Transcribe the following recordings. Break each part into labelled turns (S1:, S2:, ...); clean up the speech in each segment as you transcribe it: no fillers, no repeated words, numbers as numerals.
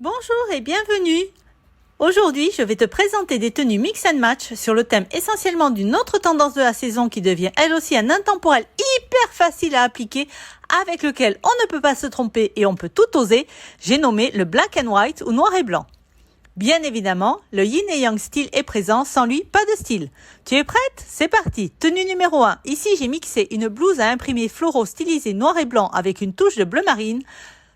S1: Bonjour et bienvenue. Aujourd'hui, je vais te présenter des tenues mix and match sur le thème essentiellement d'une autre tendance de la saison qui devient elle aussi un intemporel hyper facile à appliquer avec lequel on ne peut pas se tromper et on peut tout oser. J'ai nommé le black and white ou noir et blanc. Bien évidemment, le yin et yang style est présent, sans lui, pas de style. Tu es prête? C'est parti. Tenue numéro 1. Ici, j'ai mixé une blouse à imprimer floraux stylisée noir et blanc avec une touche de bleu marine.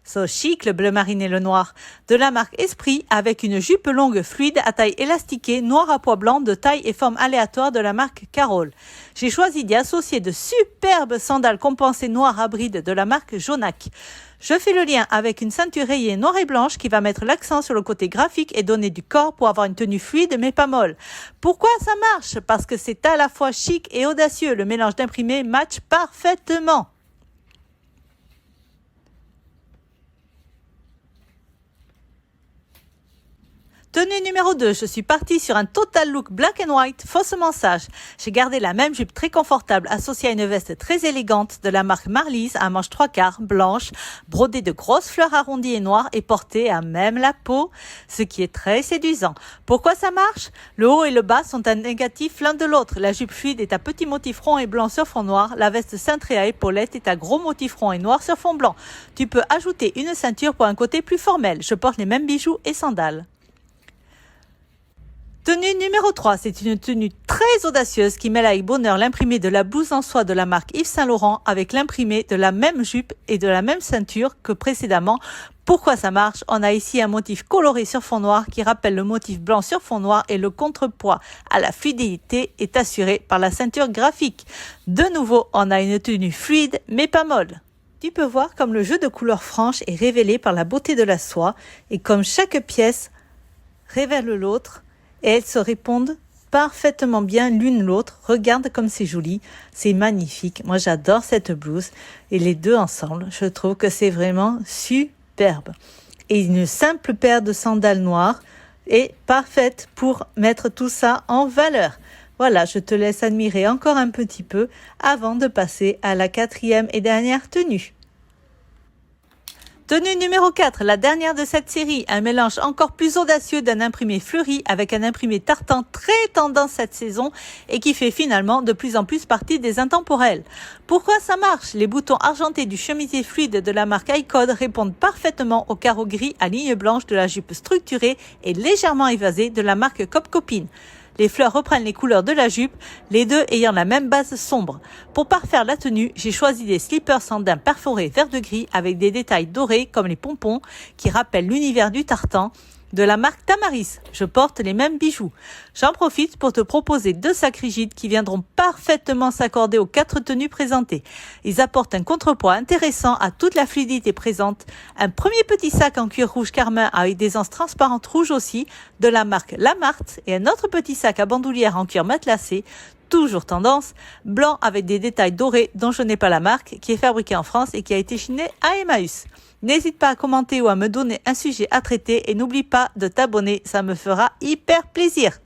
S1: So chic, le bleu marine et le noir. De la marque Esprit avec une jupe longue fluide à taille élastiquée, noir à pois blanc de taille et forme aléatoire de la marque Carole. J'ai choisi d'y associer de superbes sandales compensées noires à bride de la marque Jonac. Je fais le lien avec une ceinture rayée noire et blanche qui va mettre l'accent sur le côté graphique et donner du corps pour avoir une tenue fluide mais pas molle. Pourquoi ça marche? Parce que c'est à la fois chic et audacieux. Le mélange d'imprimés match parfaitement. Tenue numéro 2, je suis partie sur un total look black and white, faussement sage. J'ai gardé la même jupe très confortable associée à une veste très élégante de la marque Marlies à manches 3/4, blanche, brodée de grosses fleurs arrondies et noires et portée à même la peau, ce qui est très séduisant. Pourquoi ça marche? Le haut et le bas sont un négatif l'un de l'autre. La jupe fluide est à petits motifs ronds et blancs sur fond noir. La veste cintrée à épaulettes est à gros motifs ronds et noirs sur fond blanc. Tu peux ajouter une ceinture pour un côté plus formel. Je porte les mêmes bijoux et sandales. Tenue numéro 3, c'est une tenue très audacieuse qui mêle avec bonheur l'imprimé de la blouse en soie de la marque Yves Saint Laurent avec l'imprimé de la même jupe et de la même ceinture que précédemment. Pourquoi ça marche? On a ici un motif coloré sur fond noir qui rappelle le motif blanc sur fond noir et le contrepoids à la fluidité est assuré par la ceinture graphique. De nouveau, on a une tenue fluide mais pas molle. Tu peux voir comme le jeu de couleurs franches est révélé par la beauté de la soie et comme chaque pièce révèle l'autre. Et elles se répondent parfaitement bien l'une l'autre. Regarde comme c'est joli, c'est magnifique. Moi j'adore cette blouse et les deux ensemble, je trouve que c'est vraiment superbe. Et une simple paire de sandales noires est parfaite pour mettre tout ça en valeur. Voilà, je te laisse admirer encore un petit peu avant de passer à la 4e et dernière tenue. Tenue numéro 4, la dernière de cette série, un mélange encore plus audacieux d'un imprimé fleuri avec un imprimé tartan très tendance cette saison et qui fait finalement de plus en plus partie des intemporels. Pourquoi ça marche? Les boutons argentés du chemisier fluide de la marque iCode répondent parfaitement au carreau gris à ligne blanche de la jupe structurée et légèrement évasée de la marque Cop Copine. Les fleurs reprennent les couleurs de la jupe, les deux ayant la même base sombre. Pour parfaire la tenue, j'ai choisi des slippers sandins perforés vert de gris avec des détails dorés comme les pompons qui rappellent l'univers du tartan de la marque Tamaris. Je porte les mêmes bijoux. J'en profite pour te proposer 2 sacs rigides qui viendront parfaitement s'accorder aux 4 tenues présentées. Ils apportent un contrepoids intéressant à toute la fluidité présente. Un premier petit sac en cuir rouge carmin avec des anses transparentes rouges aussi de la marque Lamarthe et un autre petit sac à bandoulière en cuir matelassé, toujours tendance, blanc avec des détails dorés dont je n'ai pas la marque, qui est fabriqué en France et qui a été chiné à Emmaüs. N'hésite pas à commenter ou à me donner un sujet à traiter et n'oublie pas de t'abonner, ça me fera hyper plaisir.